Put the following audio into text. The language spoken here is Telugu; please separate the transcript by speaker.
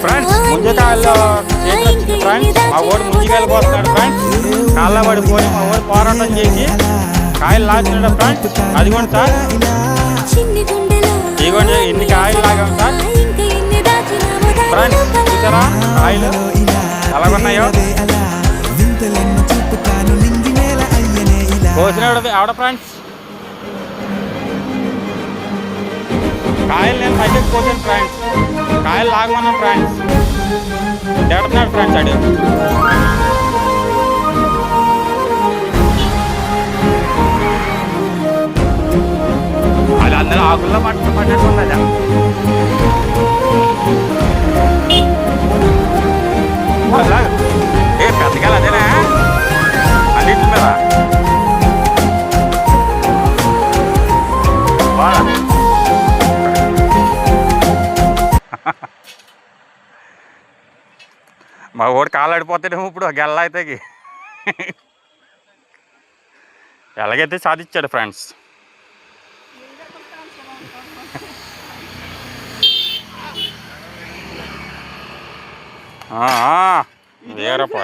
Speaker 1: ఫ్రెండ్స్ ముంజకాయల్లో చేతి వచ్చింది ఫ్రెండ్స్. మా ఓడి ముంజికెళ్ళిపోతున్నాడు ఫ్రెండ్స్. కాళ్ళ పడిపోయి మా ఓడి పోరాటం చేసి కాయలు లాగుతున్నాడు ఫ్రెండ్స్. అదిగోండి సార్, ఇదిగోండి ఇన్ని కాయలు లాగాం సార్. ఫ్రెండ్స్ చూసారా కాయలు ఎలాగున్నాయో. కోసినాడు ఆవిడ ఫ్రెండ్స్. కాయలు నేను పైకి కోసాను ఫ్రెండ్స్. కాయలు లాగమన్నాను ఫ్రెండ్స్. తిడుతున్నాడు ఫ్రెండ్స్ అడు. అది అందరూ ఆకుల్లో పట్టేస్తుంది అది. ఏ పెద్దగా అదేనా అన్నింటి మీద బాగా మా ఓడి కాళ్ళు ఆడిపోతాడేమో ఇప్పుడు గెల్ల అయితే. ఎలాగైతే సాధించాడు ఫ్రెండ్స్. వేరప్ప